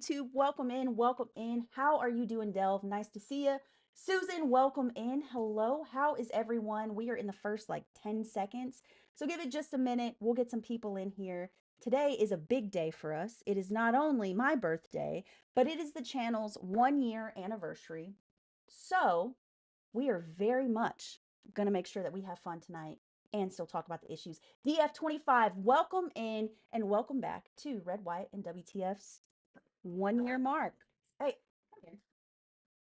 YouTube. Welcome in. Welcome in. How are you doing, Delve? Nice to see you. Susan, welcome in. Hello. How is everyone? We are in the first like 10 seconds. So give it just a minute. We'll get some people in here. Today is a big day for us. It is not only my birthday, but it is the channel's 1 year anniversary. So we are very much going to make sure that we have fun tonight and still talk about the issues. DF25, welcome in and welcome back to Red, White, and WTF's 1 year mark. Hey, come here.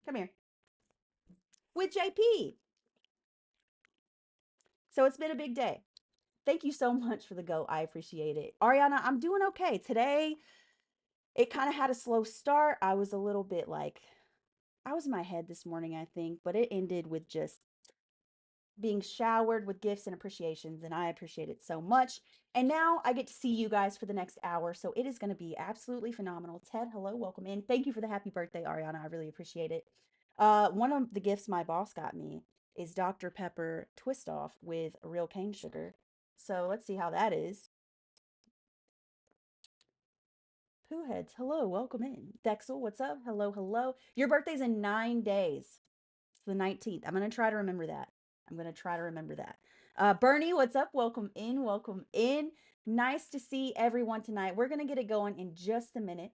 Come here. With JP. So it's been a big day. Thank you so much for the go. I appreciate it. Ariana, I'm doing okay. Today, it kind of had a slow start. I was a little bit like, I was in my head this morning, I think, but it ended with just being showered with gifts and appreciations, and I appreciate it so much. And now I get to see you guys for the next hour, so it is going to be absolutely phenomenal. Ted, hello, welcome in. Thank you for the happy birthday, Ariana. I really appreciate it. One of the gifts my boss got me is Dr. Pepper Twist Off with real cane sugar. So let's see how that is. Pooh heads, hello, welcome in. Dexel, what's up? Hello, hello. Your birthday's in 9 days. It's the 19th. I'm going to try to remember that. Bernie, what's up? Welcome in. Welcome in. Nice to see everyone tonight. We're going to get it going in just a minute.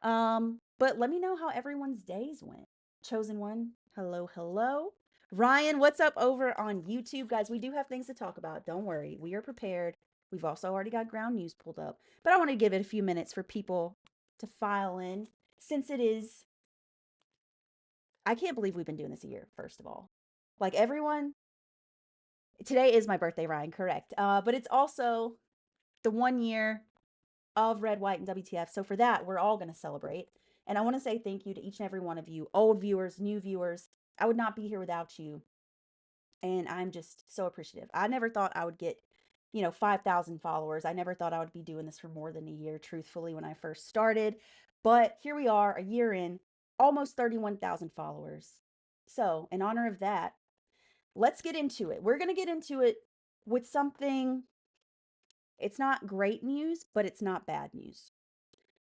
But let me know how everyone's days went. Chosen one, hello, hello. Ryan, what's up over on YouTube? Guys, we do have things to talk about. Don't worry. We are prepared. We've also already got ground news pulled up. But I want to give it a few minutes for people to file in since it is. I can't believe we've been doing this a year, first of all. Like everyone, today is my birthday, Ryan, correct. But it's also the 1 year of Red, White, and WTF. So for that, we're all going to celebrate. And I want to say thank you to each and every one of you, old viewers, new viewers. I would not be here without you. And I'm just so appreciative. I never thought I would get, 5,000 followers. I never thought I would be doing this for more than a year, truthfully, when I first started. But here we are, a year in, almost 31,000 followers. So, in honor of that, let's get into it. We're going to get into it with something. It's not great news, but it's not bad news.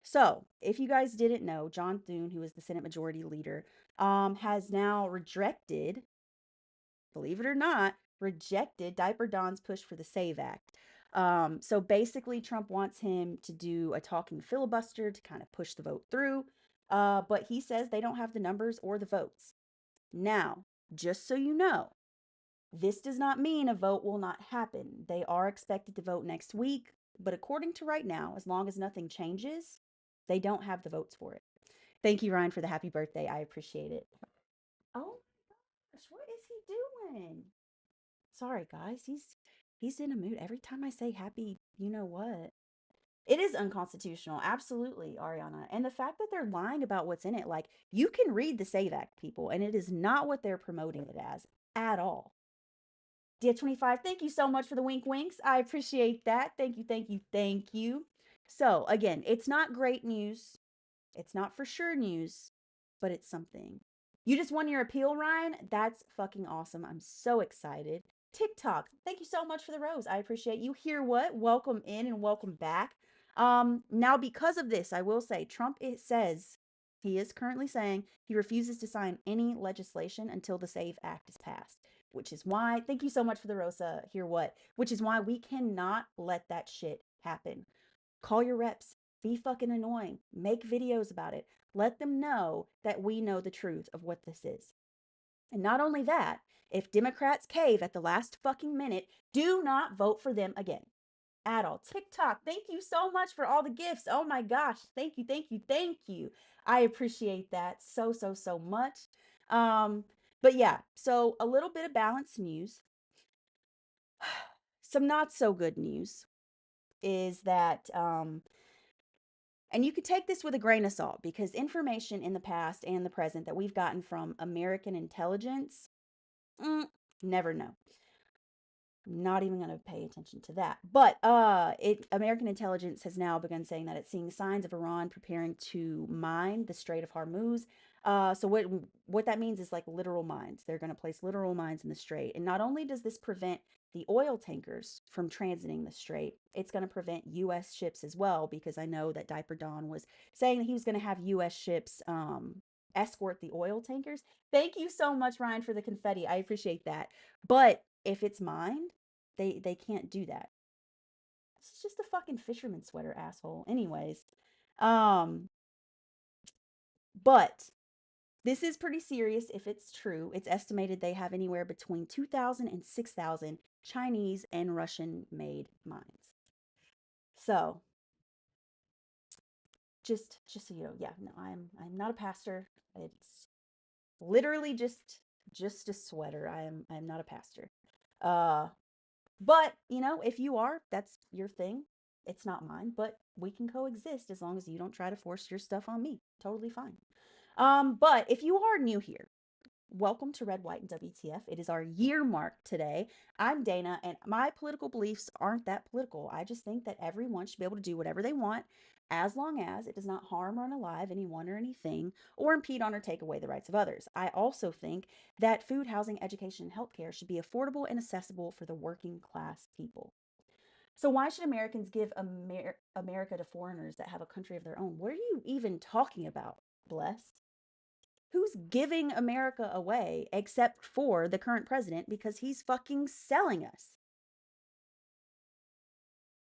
So, if you guys didn't know, John Thune, who is the Senate Majority Leader, has now rejected, believe it or not, rejected Diaper Don's push for the SAVE Act. So basically, Trump wants him to do a talking filibuster to kind of push the vote through. But he says they don't have the numbers or the votes. Now, just so you know, this does not mean a vote will not happen. They are expected to vote next week, but according to right now, as long as nothing changes, they don't have the votes for it. Thank you, Ryan, for the happy birthday. I appreciate it. Oh my gosh, what is he doing? Sorry, guys. He's in a mood. Every time I say happy, you know what? It is unconstitutional. Absolutely, Ariana. And the fact that they're lying about what's in it, like you can read the SAVE Act, people, and it is not what they're promoting it as at all. DF25, thank you so much for the wink winks. I appreciate that. Thank you, thank you, thank you. So, again, it's not great news. It's not for sure news, but it's something. You just won your appeal, Ryan. That's fucking awesome. I'm so excited. TikTok, thank you so much for the rose. I appreciate you. Hear what? Welcome in and welcome back. Now because of this, I will say Trump says he is currently saying he refuses to sign any legislation until the SAVE Act is passed, which is why, thank you so much for the Rosa. Hear what? Which is why we cannot let that shit happen. Call your reps. Be fucking annoying. Make videos about it. Let them know that we know the truth of what this is. And not only that, if Democrats cave at the last fucking minute, do not vote for them again. At all. TikTok, thank you so much for all the gifts. Oh my gosh. Thank you, thank you, thank you. I appreciate that so, so, so much. But yeah, so a little bit of balanced news. Some not so good news is that and you could take this with a grain of salt because information in the past and the present that we've gotten from American intelligence, never know. Not even going to pay attention to that. But American intelligence has now begun saying that it's seeing signs of Iran preparing to mine the Strait of Hormuz. So what that means is like literal mines. They're going to place literal mines in the strait. And not only does this prevent the oil tankers from transiting the strait, it's going to prevent U.S. ships as well, because I know that Diaper Don was saying that he was going to have U.S. ships escort the oil tankers. Thank you so much, Ryan, for the confetti. I appreciate that. But if it's mined, they can't do that. It's just a fucking fisherman sweater, asshole. Anyways, um, but this is pretty serious if it's true. It's estimated they have anywhere between 2,000 and 6,000 Chinese and Russian made mines. So just so you know, yeah, no, I'm not a pastor. It's literally just a sweater. I'm not a pastor. Uh But, if you are, that's your thing. It's not mine, but we can coexist as long as you don't try to force your stuff on me. Totally fine. But if you are new here, welcome to Red, White, and WTF. It is our year mark today. I'm Dana, and my political beliefs aren't that political. I just think that everyone should be able to do whatever they want as long as it does not harm or unalive anyone or anything or impede on or take away the rights of others. I also think that food, housing, education, and healthcare should be affordable and accessible for the working class people. So why should Americans give America to foreigners that have a country of their own? What are you even talking about, blessed? Who's giving America away except for the current president because he's fucking selling us?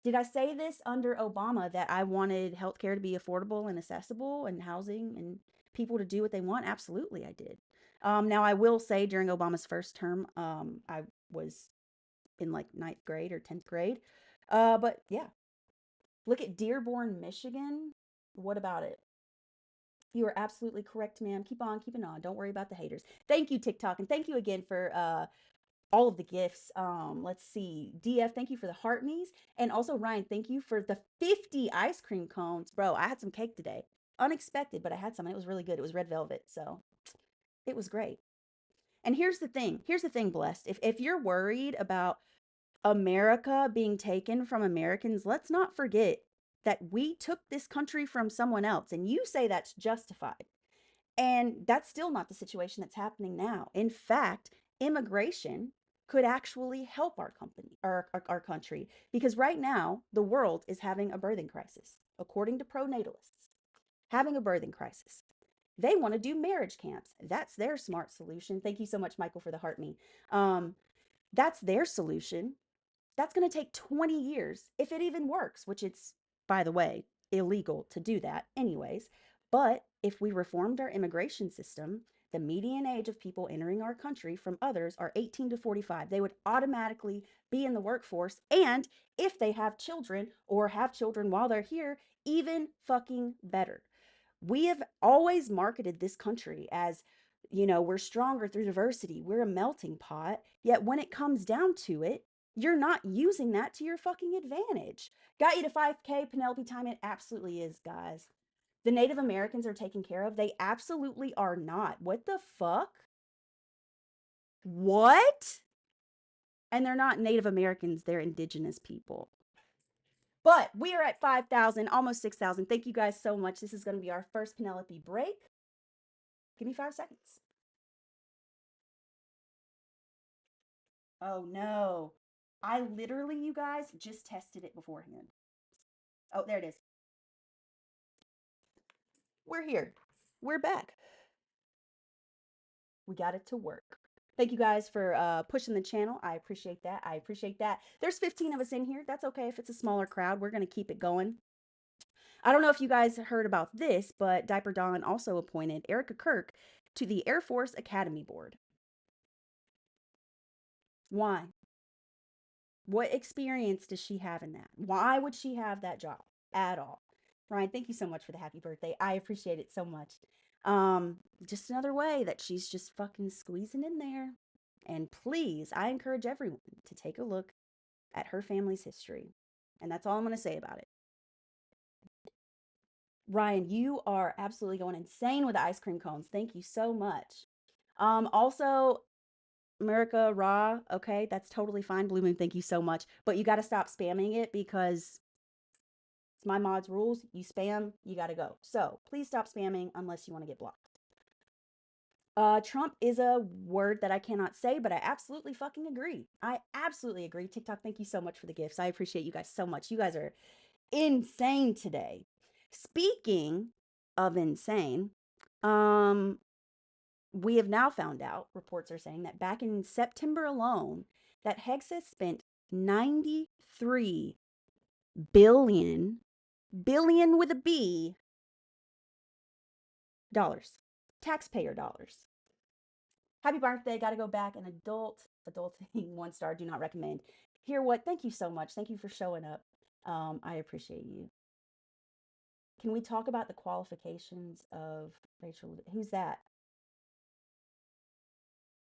Did I say this under Obama that I wanted healthcare to be affordable and accessible and housing and people to do what they want? Absolutely, I did. Now, I will say during Obama's first term, I was in like ninth grade or 10th grade. But yeah, look at Dearborn, Michigan. What about it? You are absolutely correct, ma'am. Keep on keeping on. Don't worry about the haters. Thank you, TikTok, and thank you again for all of the gifts. Let's see. DF, thank you for the heart knees. And also Ryan, thank you for the 50 ice cream cones. Bro, I had some cake today. Unexpected, but I had some and it was really good. It was red velvet, so it was great. And here's the thing. Here's the thing, blessed. If you're worried about America being taken from Americans, let's not forget that we took this country from someone else. And you say that's justified. And that's still not the situation that's happening now. In fact, immigration could actually help our company, our country, because right now the world is having a birthing crisis, according to pronatalists, having a birthing crisis. They want to do marriage camps. That's their smart solution. Thank you so much, Michael, for the heart me. That's their solution. That's going to take 20 years if it even works, which it's, by the way, illegal to do that anyways. But if we reformed our immigration system, the median age of people entering our country from others are 18 to 45. They would automatically be in the workforce. And if they have children or have children while they're here, even fucking better. We have always marketed this country as, we're stronger through diversity. We're a melting pot. Yet when it comes down to it, you're not using that to your fucking advantage. Got you to 5K, Penelope time. It absolutely is, guys. The Native Americans are taken care of. They absolutely are not. What the fuck? What? And they're not Native Americans, they're indigenous people. But we are at 5,000, almost 6,000. Thank you guys so much. This is going to be our first Penelope break. Give me 5 seconds. Oh no. I literally, you guys, just tested it beforehand. Oh, there it is. We're here. We're back. We got it to work. Thank you guys for pushing the channel. I appreciate that. I appreciate that. There's 15 of us in here. That's okay if it's a smaller crowd. We're going to keep it going. I don't know if you guys heard about this, but Diaper Dawn also appointed Erica Kirk to the Air Force Academy Board. Why? What experience does she have in that? Why would she have that job at all? Ryan, thank you so much for the happy birthday. I appreciate it so much. Just another way that she's just fucking squeezing in there. And please, I encourage everyone to take a look at her family's history. And that's all I'm going to say about it. Ryan, you are absolutely going insane with the ice cream cones. Thank you so much. Also, America Raw, okay, that's totally fine. Blue Moon, thank you so much. But you got to stop spamming it because it's my mod's rules. You spam, you got to go. So please stop spamming unless you want to get blocked. Trump is a word that I cannot say, but I absolutely fucking agree. I absolutely agree. TikTok, thank you so much for the gifts. I appreciate you guys so much. You guys are insane today. Speaking of insane, um, we have now found out, reports are saying that back in September alone, that Hexa spent 93 billion with a B, dollars, taxpayer dollars. Happy birthday, gotta go back. An adulting 1 star, do not recommend. Hear what? Thank you so much. Thank you for showing up. I appreciate you. Can we talk about the qualifications of Rachel? Who's that?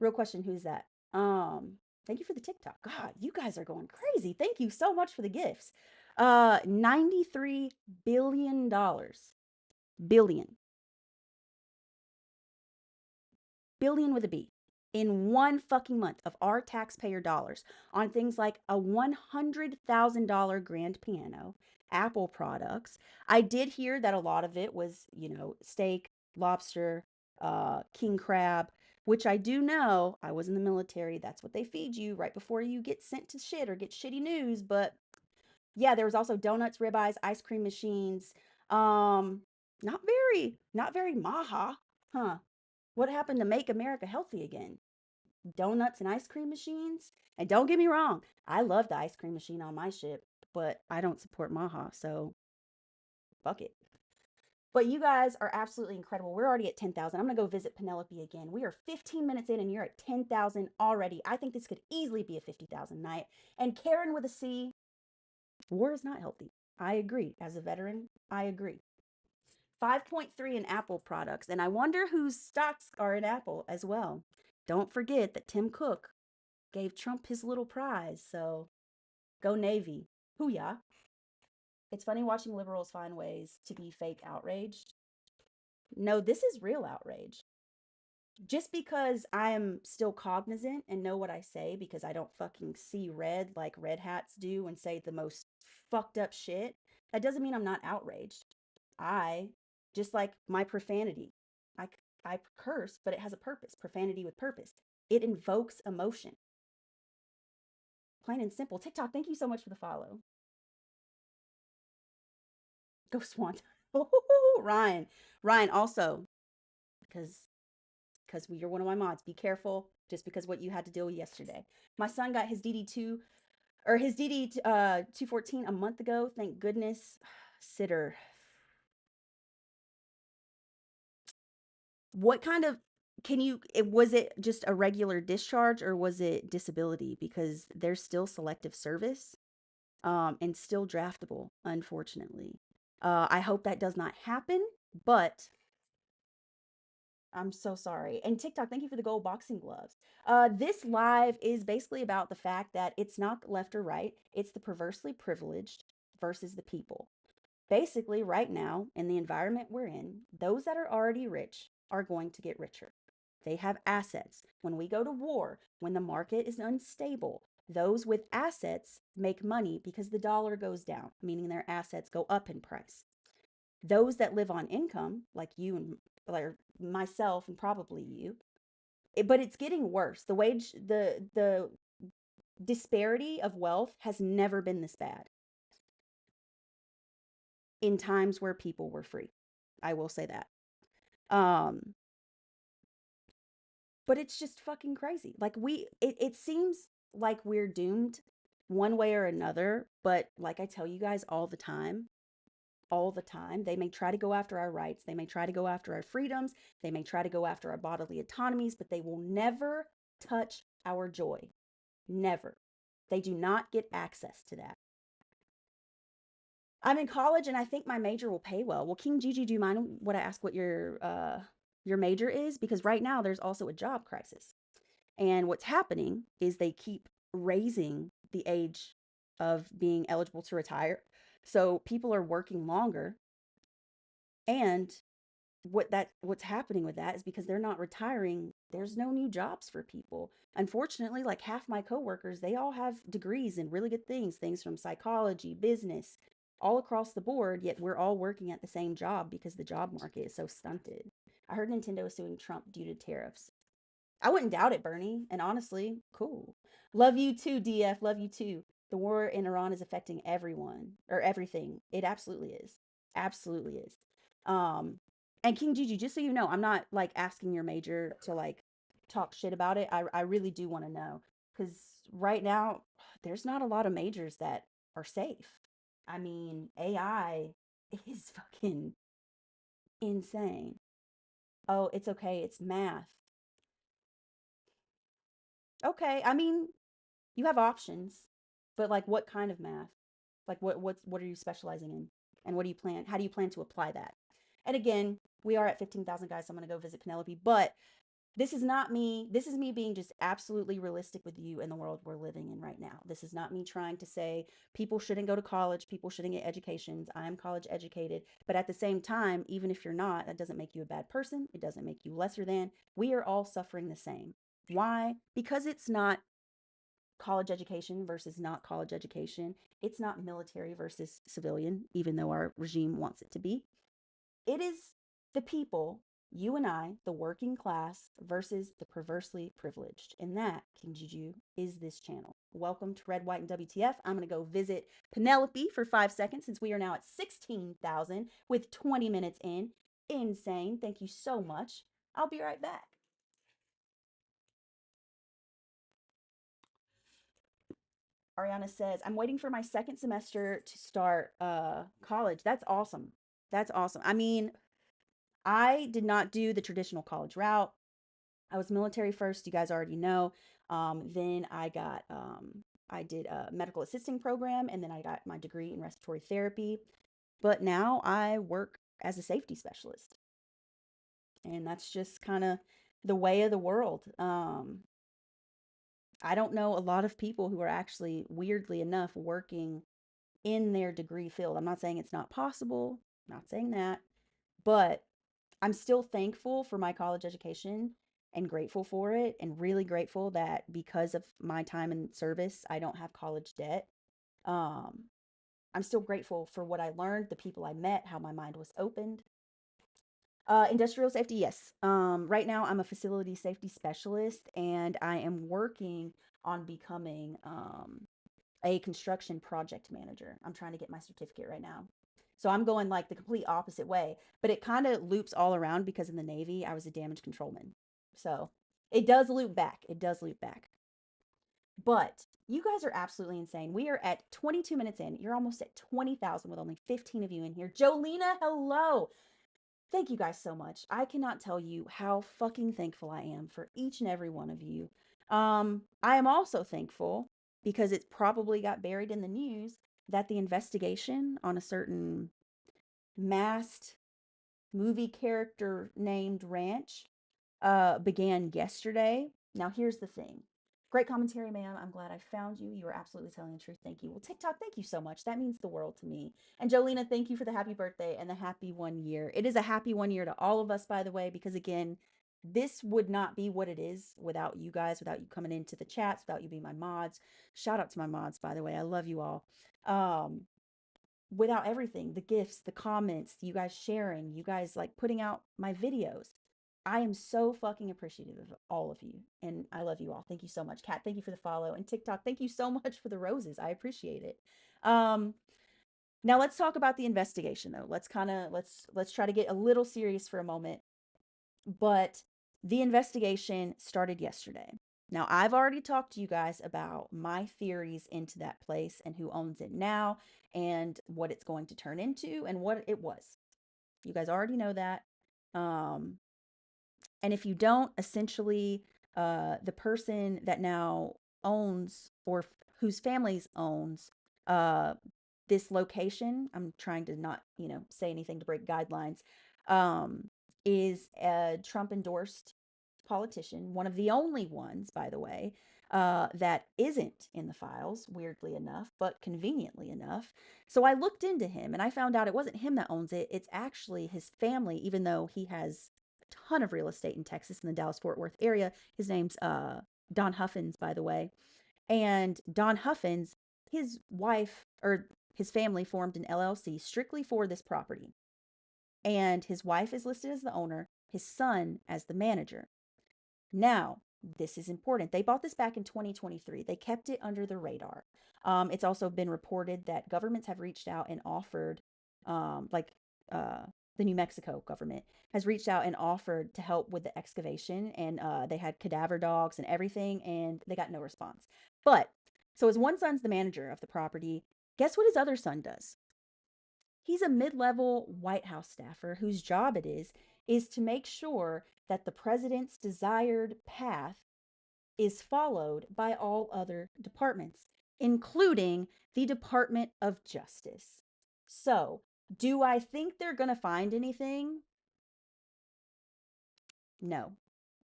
Real question, who's that? Thank you for the TikTok. God, you guys are going crazy. Thank you so much for the gifts. $93 billion. Billion. Billion with a B. In one fucking month of our taxpayer dollars on things like a $100,000 grand piano, Apple products. I did hear that a lot of it was, steak, lobster, king crab, which I do know. I was in the military. That's what they feed you right before you get sent to shit or get shitty news. But yeah, there was also donuts, ribeyes, ice cream machines. Not very maha, huh? What happened to make America healthy again? Donuts and ice cream machines? And don't get me wrong, I love the ice cream machine on my ship, but I don't support Maha, so fuck it. But you guys are absolutely incredible. We're already at 10,000. I'm going to go visit Penelope again. We are 15 minutes in and you're at 10,000 already. I think this could easily be a 50,000 night. And Karen with a C, war is not healthy. I agree. As a veteran, I agree. 5.3 in Apple products. And I wonder whose stocks are in Apple as well. Don't forget that Tim Cook gave Trump his little prize. So go Navy. Hoo-yah. It's funny watching liberals find ways to be fake outraged. No, this is real outrage. Just because I'm still cognizant and know what I say because I don't fucking see red like red hats do and say the most fucked up shit, that doesn't mean I'm not outraged. I, just like my profanity, I, I curse, but it has a purpose. Profanity with purpose. It invokes emotion. Plain and simple. TikTok, thank you so much for the follow. Go Swan. Ryan. Ryan, also, because you're one of my mods, be careful just because what you had to deal with yesterday. My son got his DD2 or his DD 214 a month ago. Thank goodness. Sitter. What kind of was it just a regular discharge or was it disability? Because there's still selective service and still draftable, unfortunately. I hope that does not happen, but I'm so sorry. And TikTok, thank you for the gold boxing gloves. This live is basically about the fact that it's not the left or right, it's the perversely privileged versus the people. Basically, right now, in the environment we're in, those that are already rich are going to get richer. They have assets. When we go to war, when the market is unstable, those with assets make money because the dollar goes down, meaning their assets go up in price. Those that live on income, like you and like myself and probably you, but it's getting worse. The disparity of wealth has never been this bad in times where people were free. I will say that. Um, but it's just fucking crazy. Like it seems like we're doomed one way or another, but like I tell you guys all the time, they may try to go after our rights, they may try to go after our freedoms, they may try to go after our bodily autonomies, but they will never touch our joy. Never. They do not get access to that. I'm in college and I think my major will pay well. Well, King Gigi, do you mind what I ask what your major is? Because right now there's also a job crisis. And what's happening is they keep raising the age of being eligible to retire. So people are working longer. And what's happening with that is because they're not retiring there's no new jobs for people. Unfortunately, like half my coworkers, they all have degrees in really good things, things from psychology, business, all across the board, yet we're all working at the same job because the job market is so stunted. I heard Nintendo is suing Trump due to tariffs. I wouldn't doubt it, Bernie. And honestly, cool. Love you too, DF. Love you too. The war in Iran is affecting everyone or everything. It absolutely is. Absolutely is. Um, and King Gigi, just so you know, I'm not like asking your major to like talk shit about it. I really do want to know because right now there's not a lot of majors that are safe. I mean, AI is fucking insane. Oh, it's okay. It's math. Okay. I mean, you have options, but like what kind of math? Like what are you specializing in? And what do you plan? How do you plan to apply that? And again, we are at 15,000 guys, so I'm going to go visit Penelope, but this is not me. This is me being just absolutely realistic with you in the world we're living in right now. This is not me trying to say people shouldn't go to college, people shouldn't get educations. I am college educated, but at the same time, even if you're not, that doesn't make you a bad person. It doesn't make you lesser than. We are all suffering the same. Why? Because it's not college education versus not college education. It's not military versus civilian, even though our regime wants it to be. It is the people, you and I, the working class, versus the perversely privileged. And that, King Juju, is this channel. Welcome to Red, White, and WTF. I'm going to go visit Penelope for 5 seconds since we are now at 16,000 with 20 minutes in. Insane. Thank you so much. I'll be right back. Ariana says, I'm waiting for my second semester to start college. That's awesome. That's awesome. I mean, I did not do the traditional college route. I was military first, you guys already know. Then I did a medical assisting program, and then I got my degree in respiratory therapy. But now I work as a safety specialist, and that's just kind of the way of the world. I don't know a lot of people who are actually, weirdly enough, working in their degree field. I'm not saying it's not possible, not saying that, but I'm still thankful for my college education and grateful for it, and really grateful that because of my time in service, I don't have college debt. Um, I'm still grateful for what I learned, the people I met, how my mind was opened. Industrial safety, yes. Right now, I'm a facility safety specialist, and I am working on becoming a construction project manager. I'm trying to get my certificate right now. So I'm going like the complete opposite way, but it kind of loops all around because in the Navy, I was a damage controlman. So it does loop back. It does loop back. But you guys are absolutely insane. We are at 22 minutes in. You're almost at 20,000 with only 15 of you in here. Jolena, hello. Thank you guys so much. I cannot tell you how fucking thankful I am for each and every one of you. I am also thankful because it's probably got buried in the news that the investigation on a certain masked movie character named Ranch began yesterday. Now, here's the thing. Great commentary, ma'am. I'm glad I found you. You were absolutely telling the truth. Thank you. Well, TikTok, thank you so much. That means the world to me. And Jolena, thank you for the happy birthday and the happy 1 year. It is a happy 1 year to all of us, by the way, because again, this would not be what it is without you guys, without you coming into the chats, without you being my mods. Shout out to my mods, by the way. I love you all. Um, Without everything, the gifts, the comments, you guys sharing, you guys like putting out my videos. I am so fucking appreciative of all of you. And I love you all. Thank you so much. Kat, thank you for the follow. And TikTok, thank you so much for the roses. I appreciate it. Um, Now let's talk about the investigation though. Let's try to get a little serious for a moment. But the investigation started yesterday. Now, I've already talked to you guys about my theories into that place and who owns it now and what it's going to turn into and what it was. You guys already know that. Um, and if you don't, essentially, the person that now owns or whose families owns uh, this location, I'm trying to not, say anything to break guidelines, um, is a Trump endorsed politician, one of the only ones, by the way, that isn't in the files, weirdly enough, but conveniently enough. So I looked into him and I found out it wasn't him that owns it. It's actually his family, even though he has ton of real estate in Texas in the Dallas Fort Worth area. His name's Don Huffins, by the way. And Don Huffins, his wife or his family formed an LLC strictly for this property. And his wife is listed as the owner, his son as the manager. Now, this is important. They bought this back in 2023. They kept it under the radar. It's also been reported that governments have reached out and offered, like the New Mexico government has reached out and offered to help with the excavation. And they had cadaver dogs and everything, and they got no response. But so his one son's the manager of the property. Guess what his other son does? He's a mid-level White House staffer whose job it is to make sure that the president's desired path is followed by all other departments, including the Department of Justice. So, do I think they're going to find anything? No.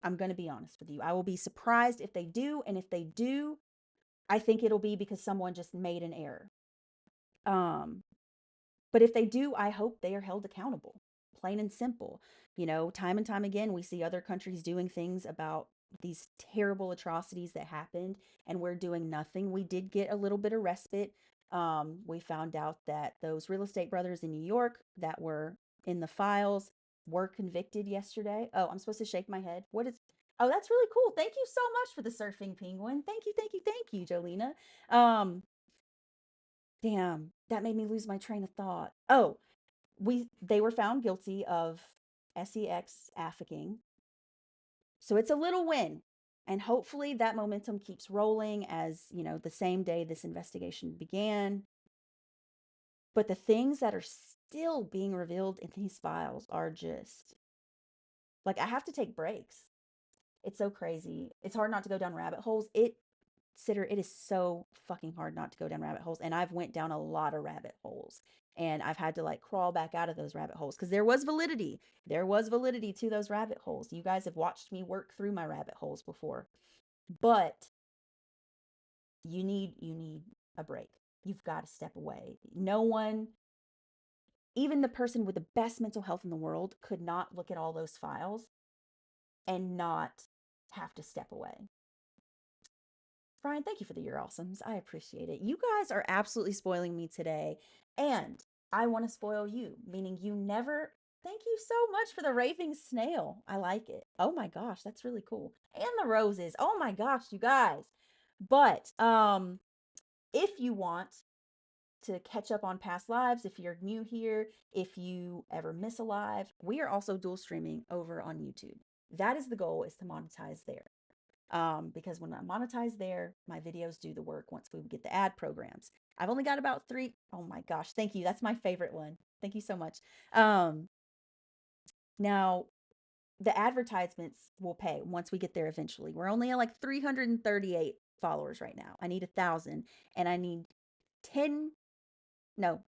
I'm going to be honest with you. I will be surprised if they do, and if they do, I think it'll be because someone just made an error. Um But if they do, I hope they are held accountable, plain and simple. You know, time and time again, we see other countries doing things about these terrible atrocities that happened, and we're doing nothing. We did get a little bit of respite. We found out that those real estate brothers in New York that were in the files were convicted yesterday. Oh, I'm supposed to shake my head. What is? Oh, that's really cool. Thank you so much for the surfing penguin. Thank you, thank you, thank you, Jolena. Um, Damn, that made me lose my train of thought. Oh, they were found guilty of sex trafficking. So it's a little win. And hopefully that momentum keeps rolling as, you know, the same day this investigation began. But the things that are still being revealed in these files are just like I have to take breaks. It's so crazy. It's hard not to go down rabbit holes. It is so fucking hard not to go down rabbit holes. And I've went down a lot of rabbit holes. And I've had to like crawl back out of those rabbit holes because there was validity. There was validity to those rabbit holes. You guys have watched me work through my rabbit holes before. But you need a break. You've got to step away. No one, even the person with the best mental health in the world, could not look at all those files and not have to step away. Brian, thank you for the You're Awesomes. I appreciate it. You guys are absolutely spoiling me today. And I want to spoil you, meaning you never. Thank you so much for the raving snail. I like it. Oh my gosh, that's really cool. And the roses. Oh my gosh, you guys. But if you want to catch up on past lives, if you're new here, if you ever miss a live, we are also dual streaming over on YouTube. That is the goal, is to monetize there. Because when I monetize there, my videos do the work once we get the ad programs. I've only got about 3. Oh my gosh, thank you. That's my favorite one. Thank you so much. Now the advertisements will pay once we get there eventually. We're only at like 338 followers right now. I need 1,000 and I need 10, no,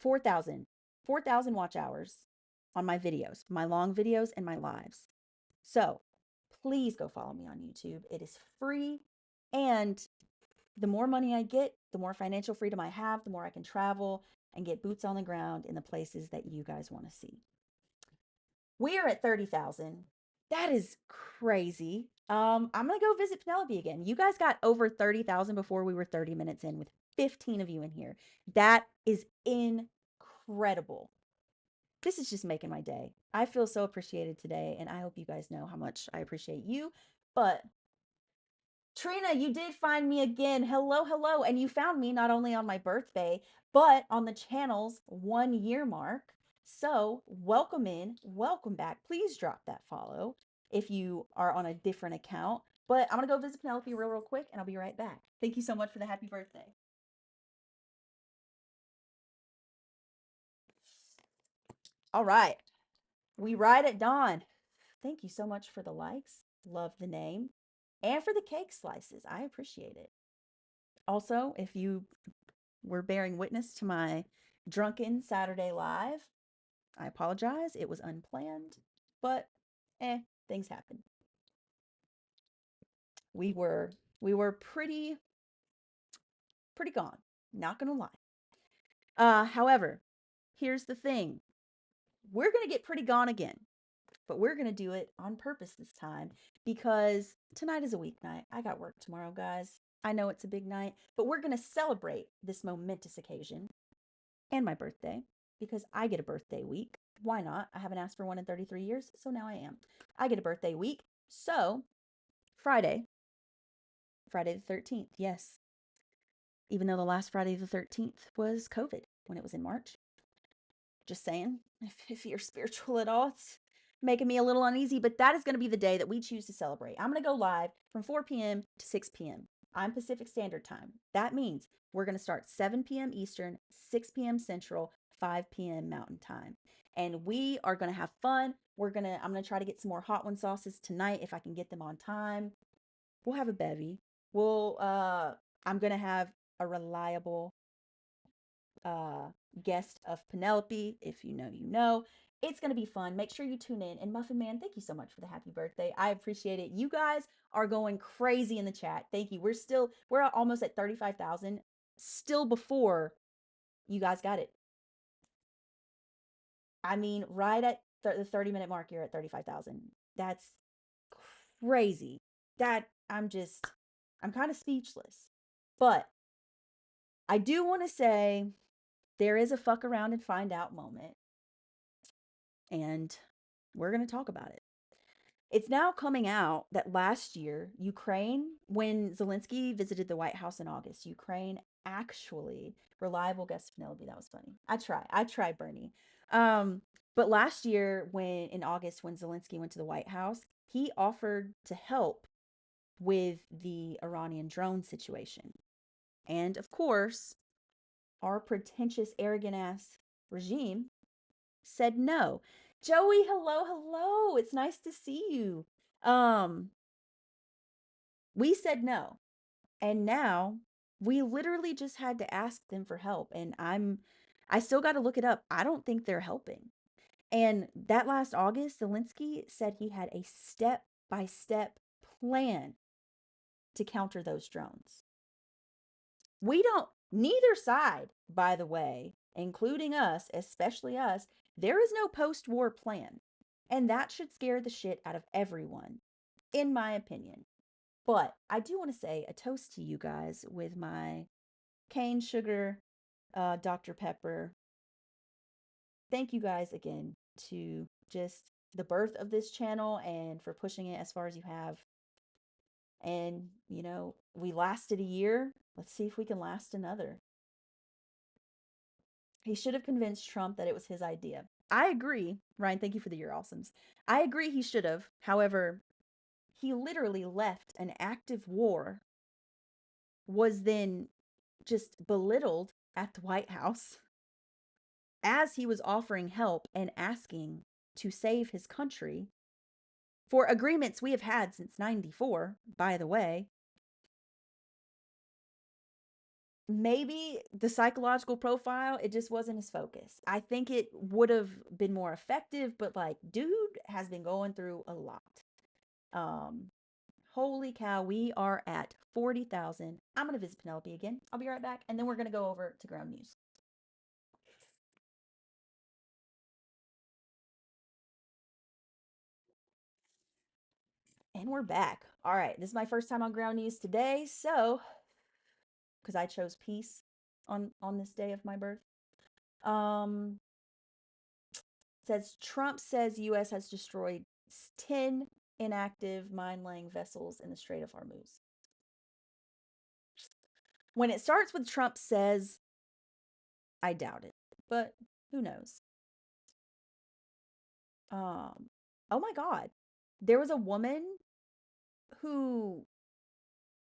4,000, 4,000 watch hours on my videos, my long videos and my lives. So please go follow me on YouTube. It is free. And the more money I get, the more financial freedom I have, the more I can travel and get boots on the ground in the places that you guys want to see. We are at 30,000. That is crazy. I'm going to go visit Penelope again. You guys got over 30,000 before we were 30 minutes in with 15 of you in here. That is incredible. This is just making my day. I feel so appreciated today, and I hope you guys know how much I appreciate you. But Trina, you did find me again. Hello, hello. And you found me not only on my birthday, but on the channel's 1 year mark. So welcome in, welcome back. Please drop that follow if you are on a different account. But I'm going to go visit Penelope real quick, and I'll be right back. Thank you so much for the happy birthday. All right. We ride at dawn. Thank you so much for the likes. Love the name. And for the cake slices. I appreciate it. Also, if you were bearing witness to my drunken Saturday live, I apologize. It was unplanned, but things happen. We were pretty gone, not gonna lie. However, here's the thing. We're gonna get pretty gone again. but we're going to do it on purpose this time because tonight is a weeknight. I got work tomorrow, guys. I know it's a big night, but we're going to celebrate this momentous occasion and my birthday because I get a birthday week. Why not? I haven't asked for one in 33 years, so now I am. I get a birthday week. So, Friday, Friday the 13th, yes. Even though the last Friday the 13th was COVID when it was in March. Just saying, if you're spiritual at all, it's making me a little uneasy, but that is going to be the day that we choose to celebrate. I'm going to go live from 4 p.m. to 6 p.m. I'm Pacific Standard Time. That means we're going to start 7 p.m. Eastern, 6 p.m. Central, 5 p.m. Mountain Time. And we are going to have fun. I'm going to try to get some more hot one sauces tonight if I can get them on time. We'll have a bevy. I'm going to have a reliable uh, guest of Penelope. If you know, you know. It's going to be fun. Make sure you tune in. And Muffin Man, thank you so much for the happy birthday. I appreciate it. You guys are going crazy in the chat. Thank you. We're almost at 35,000. Still before you guys got it. I mean, right at the 30-minute mark, you're at 35,000. That's crazy. I'm kind of speechless. But I do want to say there is a fuck around and find out moment. And we're going to talk about it. It's now coming out that last year, Ukraine, when Zelensky visited the White House in August, Ukraine actually, reliable guest Penelope, that was funny. I try, Bernie. But last year, in August, when Zelensky went to the White House, he offered to help with the Iranian drone situation. And of course, our pretentious, arrogant ass regime said no. Joey, hello. It's nice to see you. We said no. And now we literally just had to ask them for help. And I still got to look it up. I don't think they're helping. And that last August, Zelensky said he had a step-by-step plan to counter those drones. Neither side, by the way, including us, especially us, there is no post-war plan. And that should scare the shit out of everyone, in my opinion. But I do want to say a toast to you guys with my cane sugar, Dr. Pepper. Thank you guys again to just the birth of this channel and for pushing it as far as you have. And, we lasted a year. Let's see if we can last another. He should have convinced Trump that it was his idea. I agree. Ryan, thank you for the You're Awesomes. I agree he should have. However, he literally left an active war, was then just belittled at the White House as he was offering help and asking to save his country for agreements we have had since 94, by the way. Maybe the psychological profile, it just wasn't his focus. I think it would have been more effective, but dude has been going through a lot. Holy cow, we are at 40,000. I'm going to visit Penelope again. I'll be right back. And then we're going to go over to ground news. And we're back. All right. This is my first time on ground news today. So, because I chose peace on this day of my birth. Says Trump says U.S. has destroyed 10 inactive mine-laying vessels in the Strait of Hormuz. When it starts with Trump says, I doubt it, but who knows? Oh my God. There was a woman who,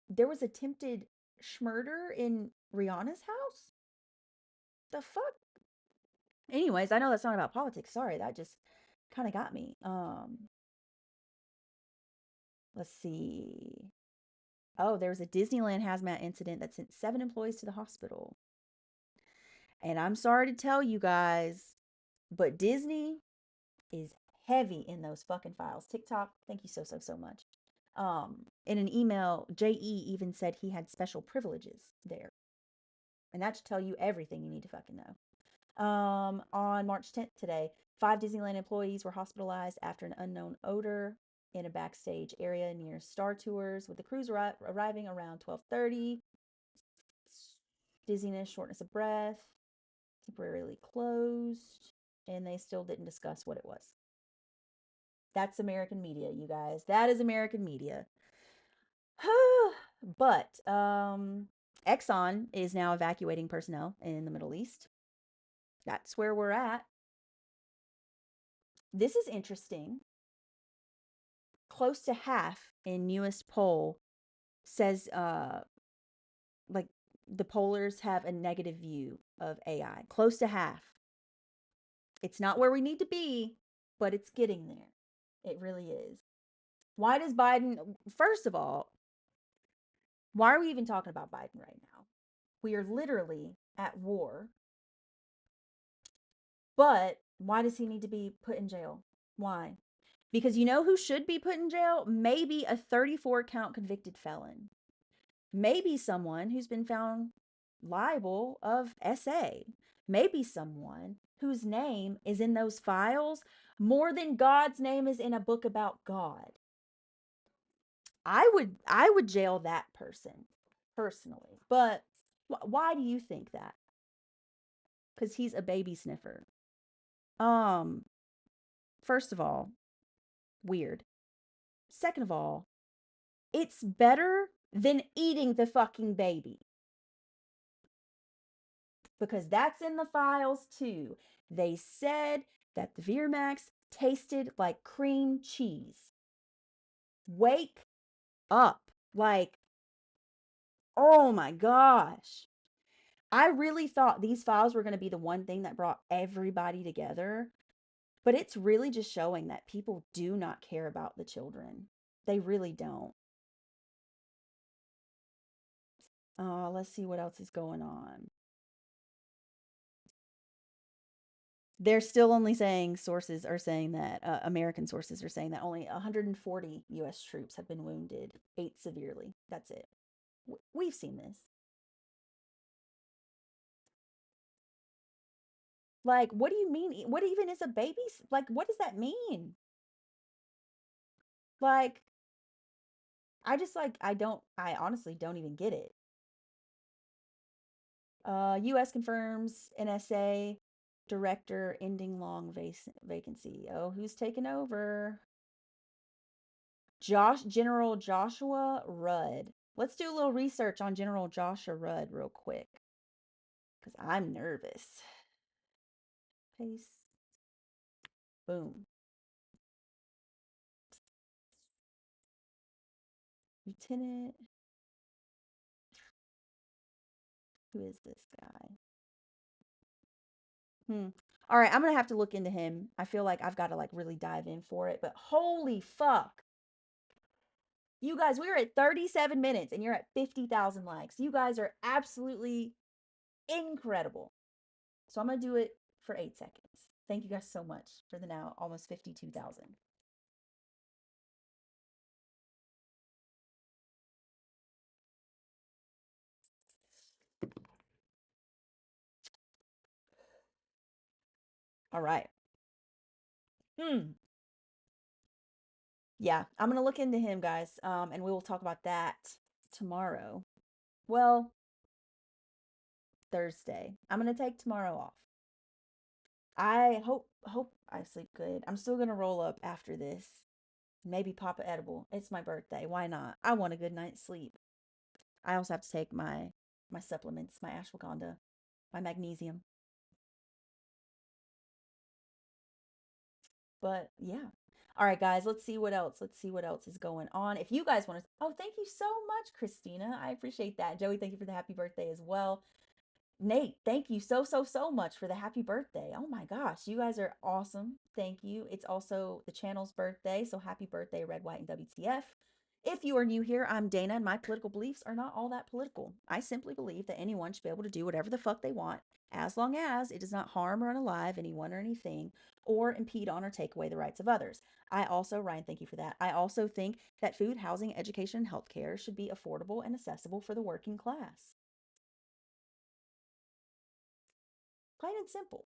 there was attempted schmurder in Rihanna's house? The fuck? Anyways, I know that's not about politics. Sorry, that just kind of got me. Let's see. Oh, there was a Disneyland hazmat incident that sent 7 employees to the hospital. And I'm sorry to tell you guys, but Disney is heavy in those fucking files. TikTok, thank you so much. In an email, JE even said he had special privileges there. And that should tell you everything you need to fucking know. On March 10th today, 5 Disneyland employees were hospitalized after an unknown odor in a backstage area near Star Tours, with the crews arriving around 12:30. Dizziness, shortness of breath, temporarily closed, and they still didn't discuss what it was. That's American media, you guys. That is American media. But Exxon is now evacuating personnel in the Middle East. That's where we're at. This is interesting. Close to half in newest poll says like the pollers have a negative view of AI. Close to half. It's not where we need to be, but it's getting there. It really is. Why does Biden, first of all, why are we even talking about Biden right now? We are literally at war. But why does he need to be put in jail? Why? Because you know who should be put in jail? Maybe a 34 count convicted felon. Maybe someone who's been found liable of SA. Maybe someone whose name is in those files more than God's name is in a book about God. I would jail that person personally. But why do you think that? Cuz he's a baby sniffer. First of all, weird. Second of all, it's better than eating the fucking baby. Because that's in the files too. They said that the Veermax tasted like cream cheese. Wake up. Like, oh my gosh. I really thought these files were going to be the one thing that brought everybody together. But it's really just showing that people do not care about the children. They really don't. Let's see what else is going on. They're still only saying sources are saying that American sources are saying that only 140 U.S. troops have been wounded, 8 severely. That's it. We've seen this. Like, what do you mean? What even is a baby? Like, what does that mean? Like, I honestly don't even get it. U.S. confirms NSA director ending long vacancy. Oh, who's taken over? General Joshua Rudd. Let's do a little research on General Joshua Rudd real quick. Because I'm nervous. Paste. Boom. Lieutenant. Who is this guy? All right, I'm going to have to look into him. I feel like I've got to like really dive in for it. But holy fuck. You guys, we are at 37 minutes and you're at 50,000 likes. You guys are absolutely incredible. So I'm going to do it for 8 seconds. Thank you guys so much for the now almost 52,000. All right. Yeah, I'm going to look into him, guys. And we will talk about that tomorrow. Well, Thursday. I'm going to take tomorrow off. I hope I sleep good. I'm still going to roll up after this. Maybe pop an edible. It's my birthday. Why not? I want a good night's sleep. I also have to take my supplements, my ashwagandha, my magnesium. But yeah. All right, guys, let's see what else. Let's see what else is going on. If you guys want to, oh, thank you so much, Christina. I appreciate that. Joey, thank you for the happy birthday as well. Nate, thank you so much for the happy birthday. Oh my gosh, you guys are awesome. Thank you. It's also the channel's birthday, so happy birthday, Red, White, and WTF. If you are new here, I'm Dana, and my political beliefs are not all that political. I simply believe that anyone should be able to do whatever the fuck they want, as long as it does not harm or unalive anyone or anything, or impede on or take away the rights of others. I also, Ryan, thank you for that. I also think that food, housing, education, and healthcare should be affordable and accessible for the working class. Plain and simple.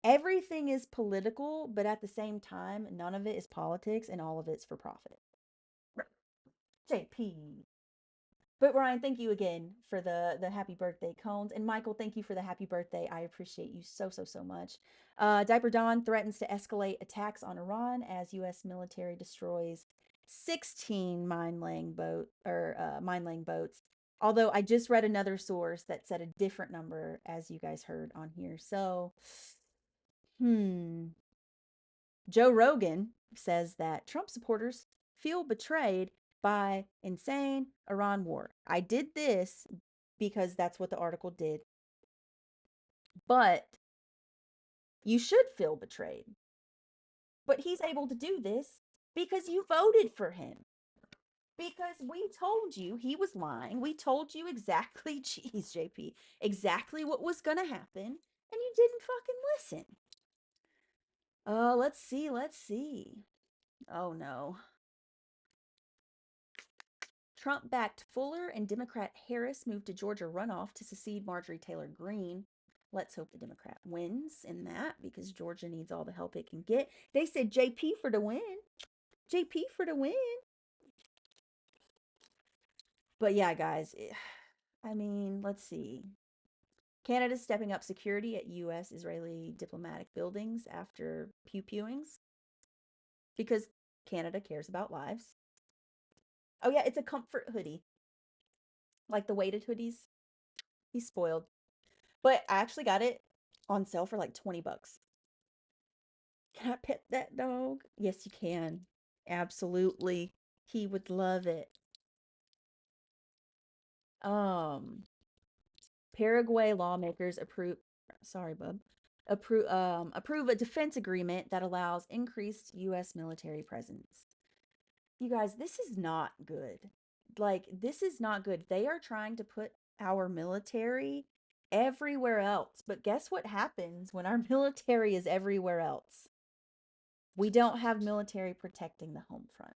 Everything is political, but at the same time, none of it is politics and all of it's for profit. JP. But Ryan, thank you again for the happy birthday cones. And Michael, thank you for the happy birthday. I appreciate you so much. Diaper Dawn threatens to escalate attacks on Iran as U.S. military destroys 16 mine laying boats. Although I just read another source that said a different number, as you guys heard on here. So, hmm. Joe Rogan says that Trump supporters feel betrayed by insane Iran war. I did this because that's what the article did. But you should feel betrayed. But he's able to do this because you voted for him. Because we told you he was lying. We told you exactly, geez, JP, exactly what was going to happen. And you didn't fucking listen. Let's see. Let's see. Oh no. Trump backed Fuller and Democrat Harris moved to Georgia runoff to succeed Marjorie Taylor Greene. Let's hope the Democrat wins in that because Georgia needs all the help it can get. They said JP for the win. JP for the win. But yeah, guys, I mean, let's see. Canada's stepping up security at U.S. Israeli diplomatic buildings after pew pewings because Canada cares about lives. Oh, yeah, it's a comfort hoodie, like the weighted hoodies. He's spoiled. But I actually got it on sale for like 20 bucks. Can I pet that dog? Yes, you can. Absolutely. He would love it. Um, Paraguay lawmakers sorry, bub, approve a defense agreement that allows increased US military presence. You guys, this is not good. Like, this is not good. They are trying to put our military everywhere else. But guess what happens when our military is everywhere else? We don't have military protecting the home front.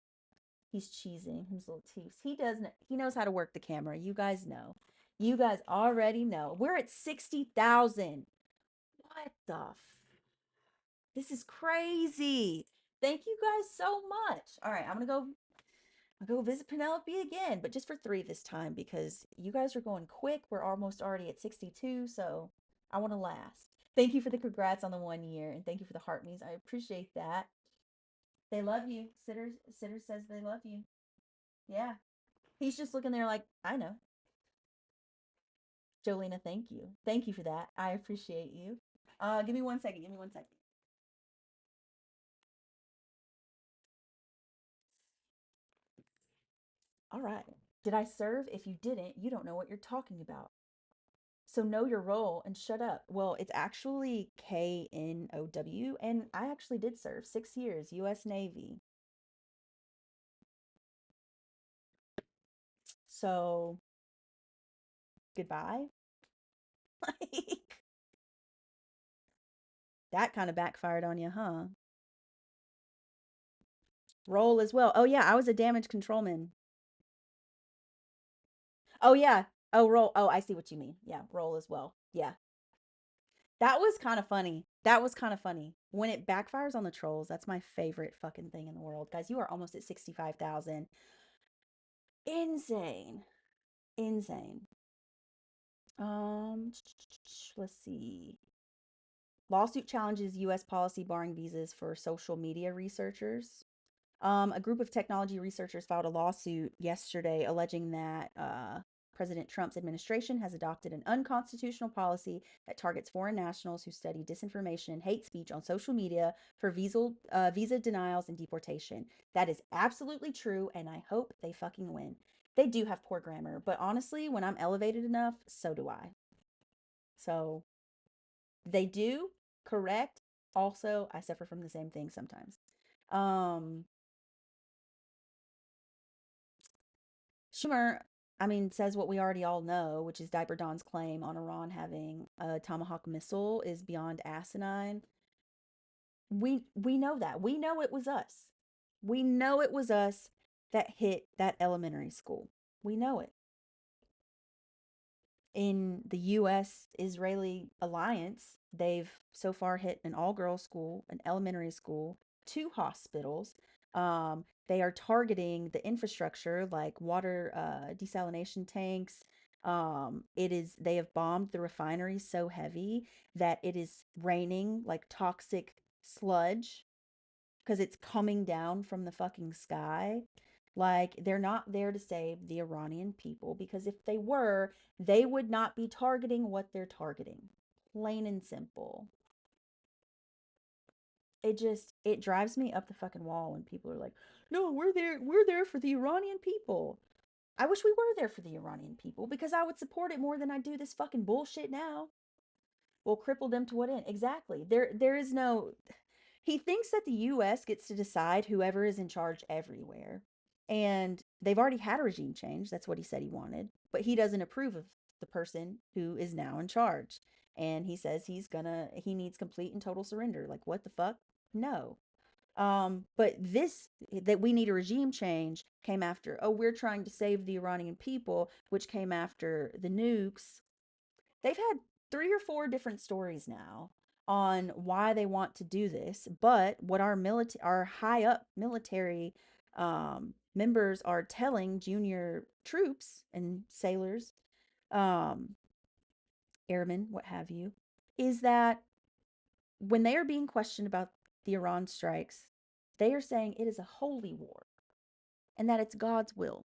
He's cheesing his little teeth. He knows how to work the camera. You guys know. You guys already know. We're at 60,000. What the This is crazy. Thank you guys so much. All right, I'll go visit Penelope again, but just for 3 this time because you guys are going quick. We're almost already at 62, so I want to last. Thank you for the congrats on the 1 year, and thank you for the heart me's. I appreciate that. They love you. Sitter says they love you. Yeah. He's just looking there like, I know. Jolena, thank you. Thank you for that. I appreciate you. Give me 1 second. Give me 1 second. All right. Did I serve? If you didn't, you don't know what you're talking about. So know your role and shut up. Well, it's actually KNOW, and I actually did serve 6 years, U.S. Navy. So goodbye. Like that kind of backfired on you, huh? Roll as well. Oh yeah, I was a damage controlman. Oh yeah. Oh roll. Oh, I see what you mean. Yeah, roll as well. Yeah. That was kind of funny. That was kind of funny. When it backfires on the trolls, that's my favorite fucking thing in the world. Guys, you are almost at 65,000. Insane. Insane. Um, let's see. Lawsuit challenges US policy barring visas for social media researchers. A group of technology researchers filed a lawsuit yesterday alleging that President Trump's administration has adopted an unconstitutional policy that targets foreign nationals who study disinformation and hate speech on social media for visa denials and deportation. That is absolutely true, and I hope they fucking win. They do have poor grammar, but honestly, when I'm elevated enough, so do I. So they do, correct. Also, I suffer from the same thing sometimes. Um, Schumer, I mean, says what we already all know, which is Diaper Don's claim on Iran having a Tomahawk missile is beyond asinine. We know that. We know it was us. We know it was us that hit that elementary school. We know it. in the US Israeli alliance, they've so far hit an all girls school, an elementary school, two hospitals. They are targeting the infrastructure like water desalination tanks. They have bombed the refinery so heavy that it is raining like toxic sludge because it's coming down from the fucking sky. Like, they're not there to save the Iranian people because if they were, they would not be targeting what they're targeting. Plain and simple. It drives me up the fucking wall when people are like, "No, we're there for the Iranian people." I wish we were there for the Iranian people because I would support it more than I do this fucking bullshit now. Well, cripple them to what end? Exactly. There is no. He thinks that the US gets to decide whoever is in charge everywhere. And they've already had a regime change. That's what he said he wanted. But he doesn't approve of the person who is now in charge. And he says he needs complete and total surrender. Like, what the fuck? No. But this, that we need a regime change, came after, oh, we're trying to save the Iranian people, which came after the nukes. They've had three or four different stories now on why they want to do this, but what our high up military members are telling junior troops and sailors, um, airmen, what have you, is that when they are being questioned about the Iran strikes, they are saying it is a holy war and that it's God's will.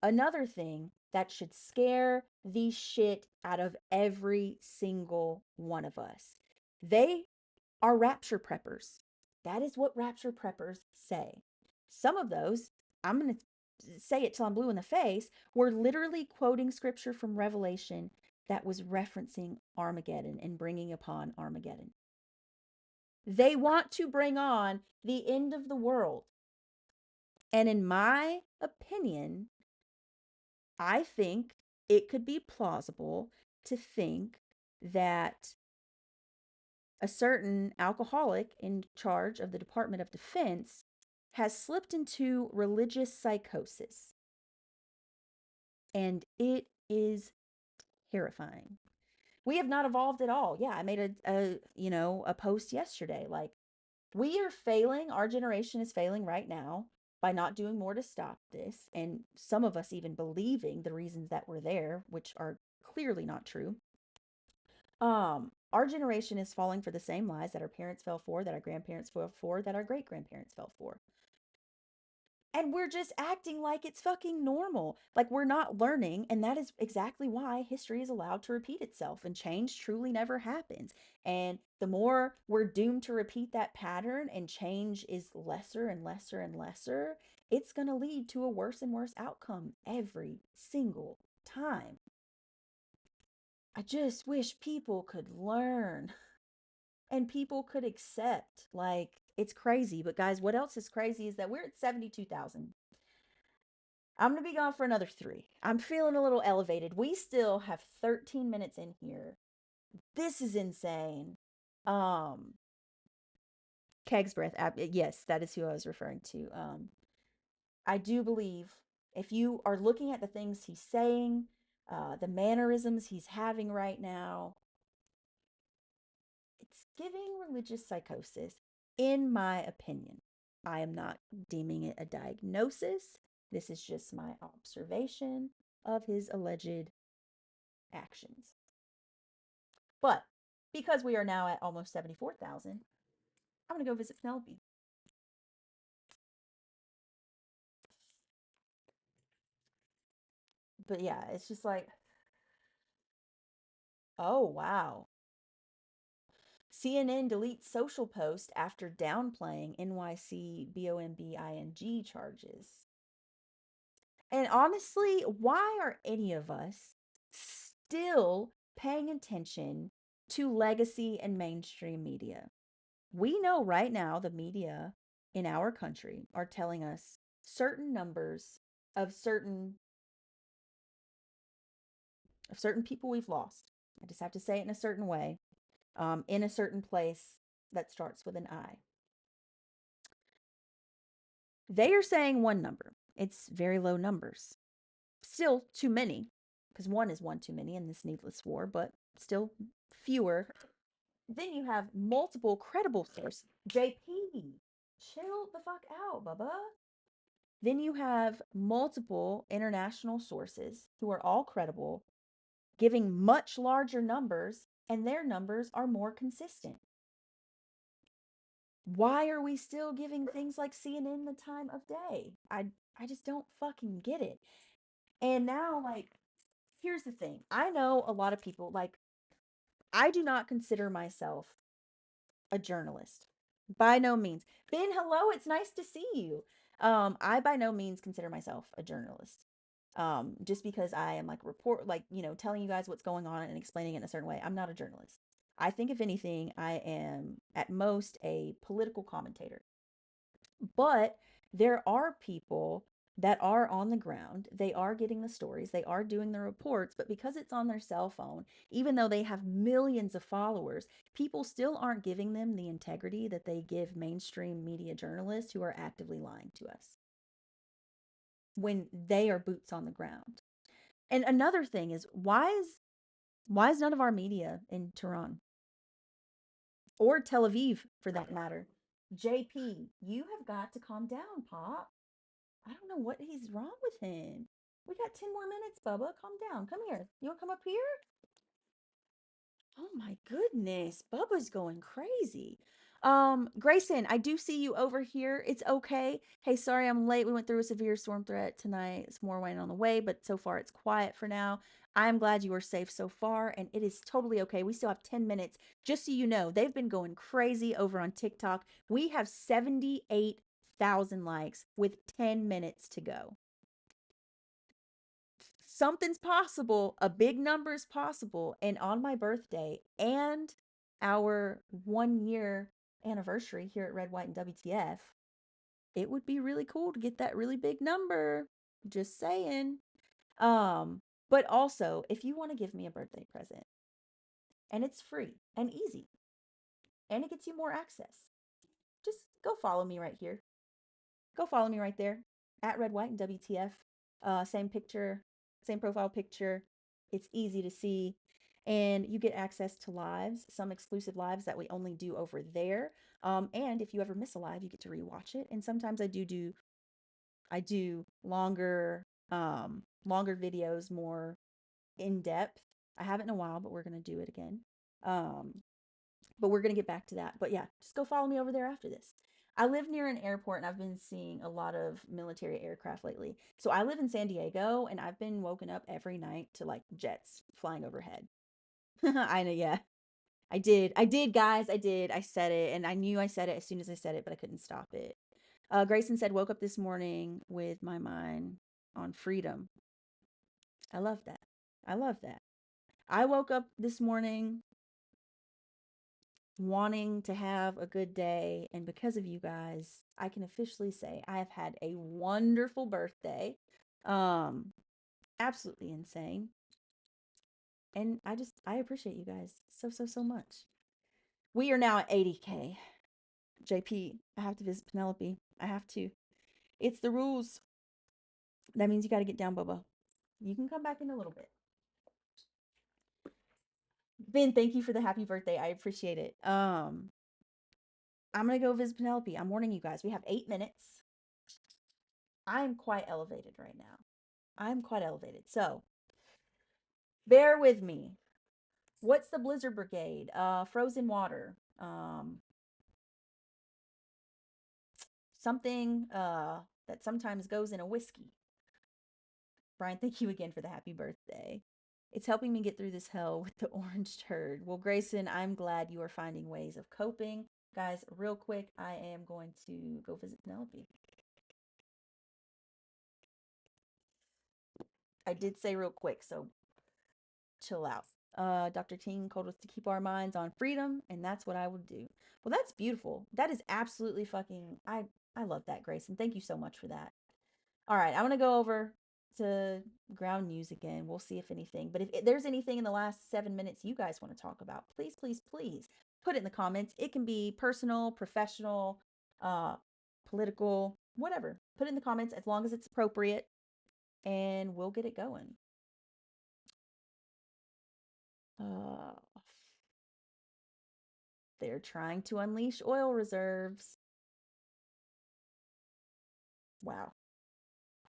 Another thing that should scare the shit out of every single one of us. They are rapture preppers. That is what rapture preppers say. Some of those, I'm going to say it till I'm blue in the face, were literally quoting scripture from Revelation that was referencing Armageddon and bringing upon Armageddon. They want to bring on the end of the world. And in my opinion, I think it could be plausible to think that a certain alcoholic in charge of the Department of Defense has slipped into religious psychosis. And it is terrifying. We have not evolved at all. Yeah, I made a post yesterday. Like, we are failing. Our generation is failing right now by not doing more to stop this. And some of us even believing the reasons that we're there, which are clearly not true. Our generation is falling for the same lies that our parents fell for, that our grandparents fell for, that our great grandparents fell for. And we're just acting like it's fucking normal. Like, we're not learning. And that is exactly why history is allowed to repeat itself and change truly never happens. And the more we're doomed to repeat that pattern and change is lesser and lesser and lesser, it's going to lead to a worse and worse outcome every single time. I just wish people could learn and people could accept. Like, it's crazy. But guys, what else is crazy is that we're at 72,000. I'm going to be gone for another 3. I'm feeling a little elevated. We still have 13 minutes in here. This is insane. Um, Keg's breath. Yes, that is who I was referring to. I do believe if you are looking at the things he's saying, the mannerisms he's having right now, it's giving religious psychosis, in my opinion. I am not deeming it a diagnosis. This is just my observation of his alleged actions. But because we are now at almost 74,000, I'm going to go visit Penelope. But yeah, it's just like, oh, wow. CNN deletes social post after downplaying NYC BOMBING charges. And honestly, why are any of us still paying attention to legacy and mainstream media? We know right now the media in our country are telling us certain numbers of certain people we've lost. I just have to say it in a certain way, in a certain place that starts with an I. They are saying one number. It's very low numbers. Still too many. because one is one too many in this needless war, but still fewer. Then you have multiple credible sources. JP, chill the fuck out, Bubba. Then you have multiple international sources who are all credible, giving much larger numbers, and their numbers are more consistent. Why are we still giving things like CNN the time of day? I just don't fucking get it. And now, like, here's the thing. I know a lot of people, like, I do not consider myself a journalist. By no means. Ben, hello, it's nice to see you. I by no means consider myself a journalist. Just because I am like report like, telling you guys what's going on and explaining it in a certain way. I'm not a journalist. I think if anything, I am at most a political commentator. But there are people that are on the ground. They are getting the stories, they are doing the reports, but because it's on their cell phone, even though they have millions of followers, people still aren't giving them the integrity that they give mainstream media journalists who are actively lying to us when they are boots on the ground. And another thing is why is none of our media in Tehran or Tel Aviv for that matter? JP, you have got to calm down, Pop. I don't know what he's wrong with him. We got 10 more minutes, Bubba. Calm down. Come here. You want to come up here? Oh my goodness. Bubba's going crazy. Grayson, I do see you over here. It's okay. Hey, sorry I'm late. We went through a severe storm threat tonight. It's more wind on the way, but so far it's quiet for now. I'm glad you are safe so far, and it is totally okay. We still have 10 minutes. Just so you know, they've been going crazy over on TikTok. We have 78,000 likes with 10 minutes to go. Something's possible, a big number is possible. And on my birthday and our 1 year anniversary here at Red, White, and WTF, it would be really cool to get that really big number. Just saying. But also, if you want to give me a birthday present, and it's free and easy, and it gets you more access, just go follow me right here. Go follow me right there at Red, White, and WTF. Same picture, same profile picture. It's easy to see. And you get access to lives, some exclusive lives that we only do over there. And if you ever miss a live, you get to rewatch it. And sometimes I do longer videos, more in depth. I haven't in a while, but we're gonna do it again. Um, but we're going to get back to that. But yeah, just go follow me over there after this. I live near an airport and I've been seeing a lot of military aircraft lately. So I live in San Diego and I've been woken up every night to like jets flying overhead. I know, yeah. I did, guys. I did. I said it and I knew I said it as soon as I said it, but I couldn't stop it. Grayson said, woke up this morning with my mind on freedom. I love that. I love that. I woke up this morning wanting to have a good day. And because of you guys, I can officially say I have had a wonderful birthday. Um, Absolutely insane. And I appreciate you guys so, so, so much. We are now at 80K. JP, I have to visit Penelope. I have to. It's the rules. That means you got to get down, Bubba. You can come back in a little bit. Ben, thank you for the happy birthday. I appreciate it. I'm gonna go visit Penelope. I'm warning you guys. We have 8 minutes. I'm quite elevated right now. I'm quite elevated. So bear with me. What's the Blizzard Brigade? Frozen water. Something that sometimes goes in a whiskey. Brian, thank you again for the happy birthday. It's helping me get through this hell with the orange turd. Well, Grayson, I'm glad you are finding ways of coping. Guys, real quick, I am going to go visit Penelope. I did say real quick, so chill out. Dr. Ting told us to keep our minds on freedom, and that's what I will do. Well, that's beautiful. That is absolutely fucking. I love that, Grayson. Thank you so much for that. All right, I'm gonna go over to ground news again. We'll see if anything. But if there's anything in the last 7 minutes you guys want to talk about, please, please, please put it in the comments. It can be personal, professional, uh, political, whatever. Put it in the comments as long as it's appropriate, and we'll get it going. Uh, they're trying to unleash oil reserves. Wow.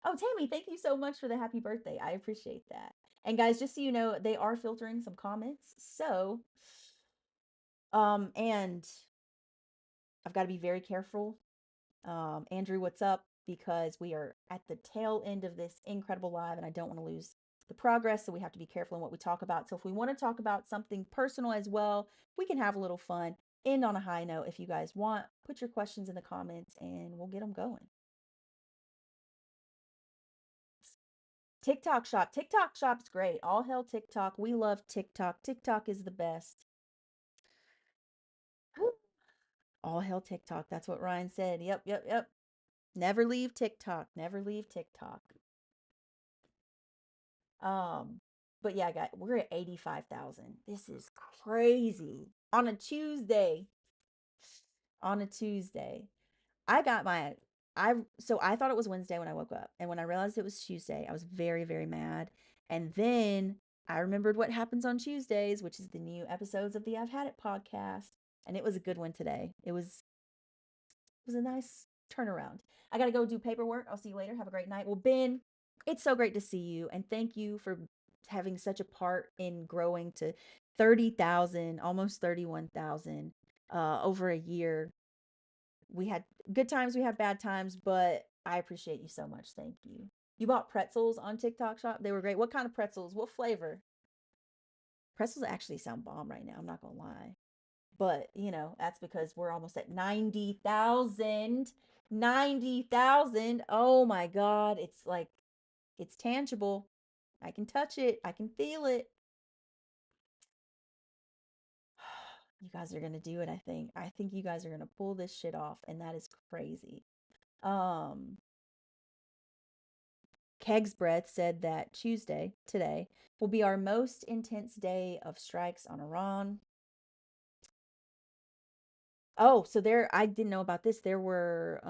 Oh, Tammy, thank you so much for the happy birthday. I appreciate that. And guys, just so you know, they are filtering some comments. So, and I've got to be very careful. Andrew, what's up? Because we are at the tail end of this incredible live and I don't want to lose the progress. So we have to be careful in what we talk about. So if we want to talk about something personal as well, we can have a little fun. End on a high note if you guys want. Put your questions in the comments and we'll get them going. TikTok shop. TikTok shop's great. All hail TikTok. We love TikTok. TikTok is the best. All hail TikTok. That's what Ryan said. Yep, yep, yep. Never leave TikTok. Never leave TikTok. Um, but yeah, guys, we're at 85,000. This is crazy. On a Tuesday. On a Tuesday. I got my I thought it was Wednesday when I woke up. And when I realized it was Tuesday, I was very, very mad. And then I remembered what happens on Tuesdays, which is the new episodes of the I've Had It podcast. And it was a good one today. It was a nice turnaround. I got to go do paperwork. I'll see you later. Have a great night. Well, Ben, it's so great to see you. And thank you for having such a part in growing to 30,000, almost 31,000 over a year. We had good times, we had bad times, but I appreciate you so much. Thank you. You bought pretzels on TikTok shop. They were great. What kind of pretzels? What flavor? Pretzels actually sound bomb right now. I'm not going to lie. But, that's because we're almost at 90,000. 90,000. Oh my God. It's like, it's tangible. I can touch it. I can feel it. You guys are going to do it, I think. I think you guys are going to pull this shit off, and that is crazy. Um, Keg's Breath said that Tuesday, today, will be our most intense day of strikes on Iran. Oh, so I didn't know about this. There were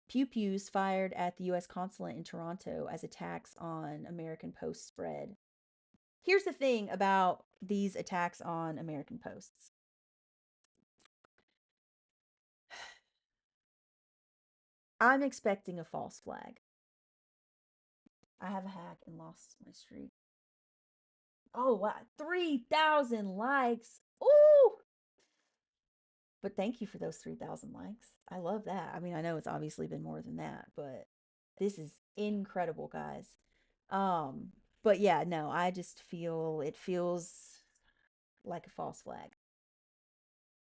pew pews fired at the U.S. consulate in Toronto as attacks on American Post spread. Here's the thing about these attacks on American Posts. I'm expecting a false flag. I have a hack and lost my streak. Oh, wow. 3,000 likes. Ooh. But thank you for those 3,000 likes. I love that. I mean, I know it's obviously been more than that, but this is incredible, guys. Um, but yeah, no, I just feel it feels like a false flag.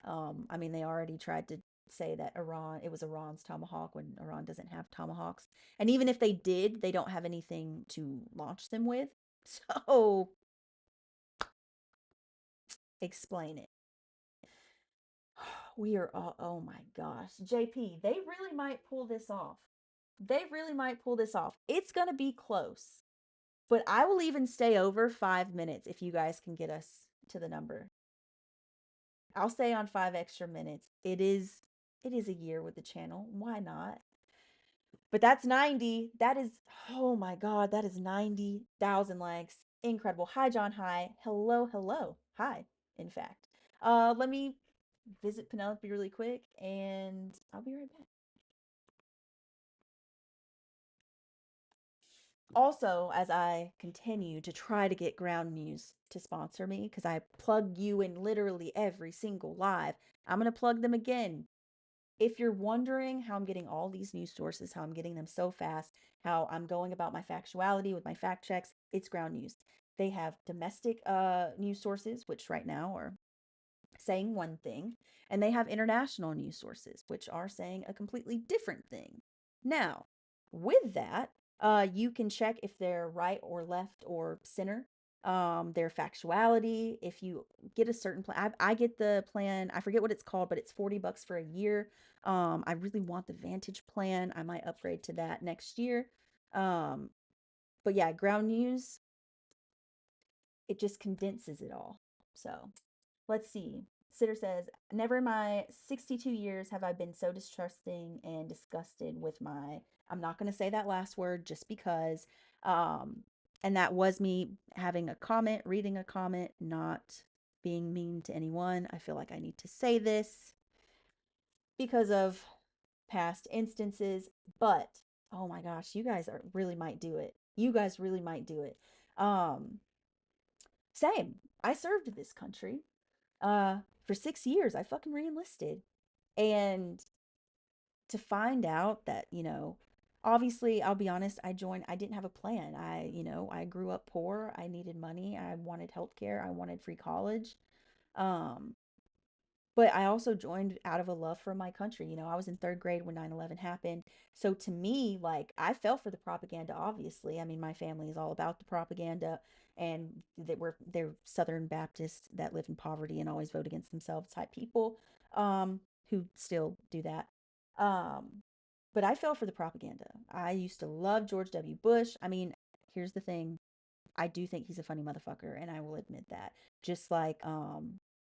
I mean, they already tried to say that it was Iran's tomahawk when Iran doesn't have tomahawks. And even if they did, they don't have anything to launch them with. So explain it. We are all, oh my gosh. JP, they really might pull this off. They really might pull this off. It's going to be close. But I will even stay over 5 minutes if you guys can get us to the number. I'll stay on 5 extra minutes. It is a year with the channel. Why not? But that's 90. That is, oh my God, that is 90,000 likes. Incredible. Hi, John. Hi. Hello, hello. Hi, in fact. Let me visit Penelope really quick and I'll be right back. Also, as I continue to try to get Ground News to sponsor me, because I plug you in literally every single live, I'm going to plug them again. If you're wondering how I'm getting all these news sources, how I'm getting them so fast, how I'm going about my factuality with my fact checks, it's Ground News. They have domestic news sources, which right now are saying one thing, and they have international news sources, which are saying a completely different thing. Now, with that, you can check if they're right or left or center, their factuality. If you get a certain plan, I get the plan, I forget what it's called, but it's $40 for a year. I really want the Vantage plan. I might upgrade to that next year. But yeah, Ground News, it just condenses it all. So let's see. Sitter says, never in my 62 years have I been so distrusting and disgusted with my, I'm not going to say that last word just because, And that was me having a comment, reading a comment, not being mean to anyone. I feel like I need to say this because of past instances, but oh my gosh, you guys are really might do it. You guys really might do it. Um, Same. I served this country for 6 years. I fucking re-enlisted. And to find out that, obviously, I'll be honest, I didn't have a plan. I grew up poor. I needed money. I wanted healthcare. I wanted free college. Um, but I also joined out of a love for my country. I was in third grade when 9/11 happened. So to me, like, I fell for the propaganda, obviously. I mean, my family is all about the propaganda, and they're Southern Baptists that live in poverty and always vote against themselves type people, who still do that. Um, but I fell for the propaganda. I used to love George W. Bush. I mean, here's the thing. I do think he's a funny motherfucker, and I will admit that. Just like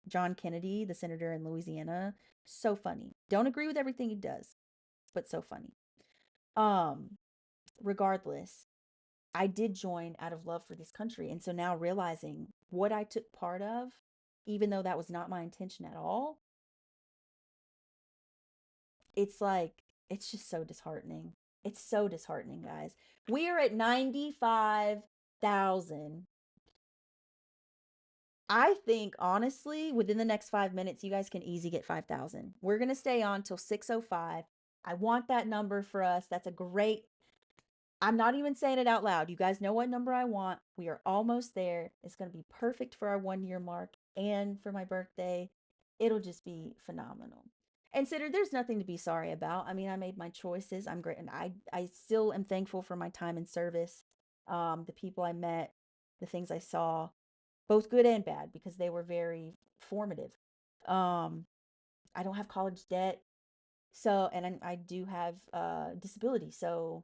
John Kennedy, the senator in Louisiana, so funny. Don't agree with everything he does, but so funny. Um, Regardless, I did join out of love for this country, and so now realizing what I took part of, even though that was not my intention at all, it's like it's just so disheartening. It's so disheartening, guys. We are at 95,000. I think honestly, within the next 5 minutes, you guys can easy get 5,000. We're gonna stay on till 6:05. I want that number for us. That's a great. I'm not even saying it out loud. You guys know what number I want. We are almost there. It's gonna be perfect for our 1 year mark and for my birthday. It'll just be phenomenal. And Sitter, there's nothing to be sorry about. I mean, I made my choices. I'm great, and I still am thankful for my time in service. The people I met, the things I saw, both good and bad, because they were very formative. Um, I don't have college debt, so and I do have disability, so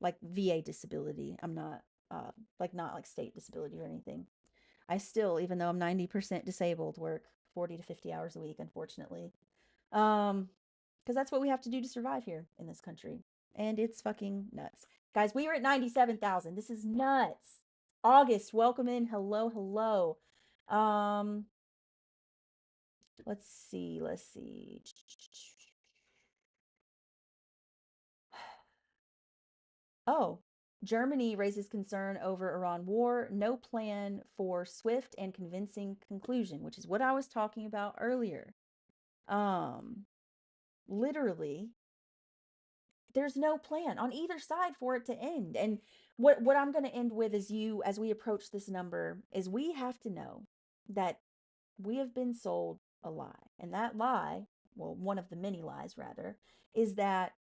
like VA disability. I'm not like not like state disability or anything. I still, even though I'm 90% disabled, work 40 to 50 hours a week, unfortunately. Um, because that's what we have to do to survive here in this country. And it's fucking nuts. Guys, we are at 97,000. This is nuts. August, welcome in. Hello, hello. Um, let's see. Let's see. Oh, Germany raises concern over Iran war, no plan for swift and convincing conclusion, which is what I was talking about earlier. Um, Literally, there's no plan on either side for it to end. And what I'm going to end with is you as we approach this number is we have to know that we have been sold a lie. And that lie, well, one of the many lies rather, is that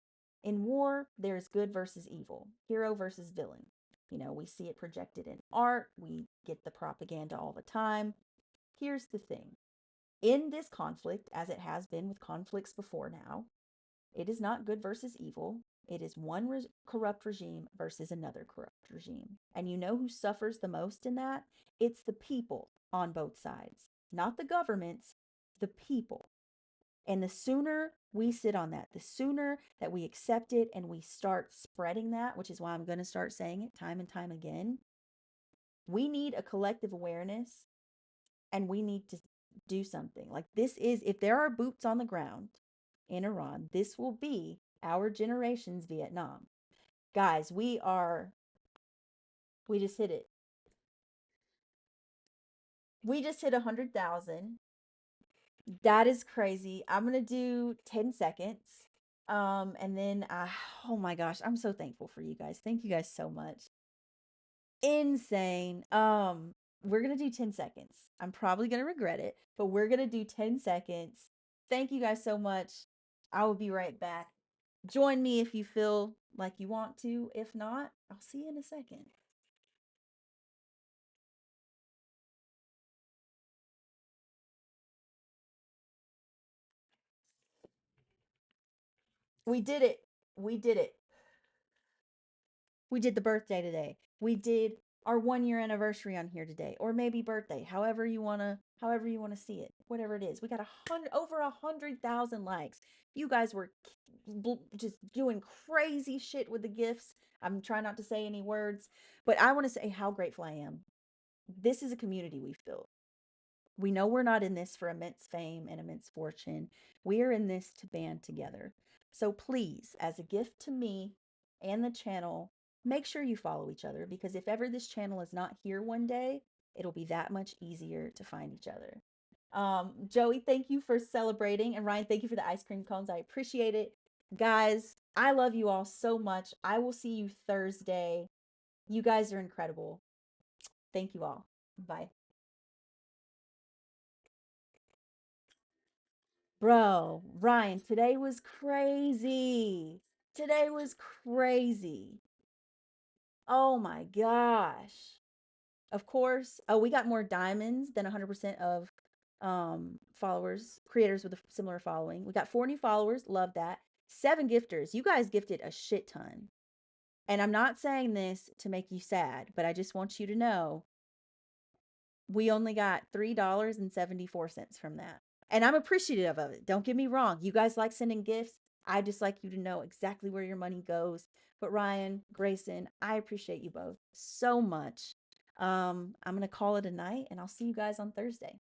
in war, there's good versus evil, hero versus villain. We see it projected in art, we get the propaganda all the time. Here's the thing, in this conflict, as it has been with conflicts before now, it is not good versus evil. It is one corrupt regime versus another corrupt regime. And you know who suffers the most in that? It's the people on both sides, not the governments, the people. And the sooner we sit on that, the sooner that we accept it and we start spreading that, which is why I'm going to start saying it time and time again, we need a collective awareness and we need to do something. Like this is, if there are boots on the ground in Iran, this will be our generation's Vietnam. Guys, we just hit it. We just hit 100,000. That is crazy. I'm going to do 10 seconds. And then, oh my gosh, I'm so thankful for you guys. Thank you guys so much. Insane. We're gonna do 10 seconds. I'm probably gonna regret it, but we're gonna do 10 seconds. Thank you guys so much. I will be right back. Join me if you feel like you want to. If not, I'll see you in a second. We did it. We did it. We did the birthday today. We did our 1 year anniversary on here today, or maybe birthday, however you wanna see it, whatever it is. We got over 100,000 likes. You guys were just doing crazy shit with the gifts. I'm trying not to say any words, but I want to say how grateful I am. This is a community we've built. We know we're not in this for immense fame and immense fortune. We are in this to band together. So please, as a gift to me and the channel, make sure you follow each other, because if ever this channel is not here one day, it'll be that much easier to find each other. Joey, thank you for celebrating. And Ryan, thank you for the ice cream cones. I appreciate it. Guys, I love you all so much. I will see you Thursday. You guys are incredible. Thank you all. Bye. Bro, Ryan, today was crazy. Today was crazy. Oh my gosh. Of course. Oh, we got more diamonds than 100% of followers, creators with a similar following. We got 4 new followers. Love that. 7 gifters. You guys gifted a shit ton. And I'm not saying this to make you sad, but I just want you to know we only got $3.74 from that. And I'm appreciative of it. Don't get me wrong. You guys like sending gifts. I just like you to know exactly where your money goes. But Ryan, Grayson, I appreciate you both so much. I'm going to call it a night, and I'll see you guys on Thursday.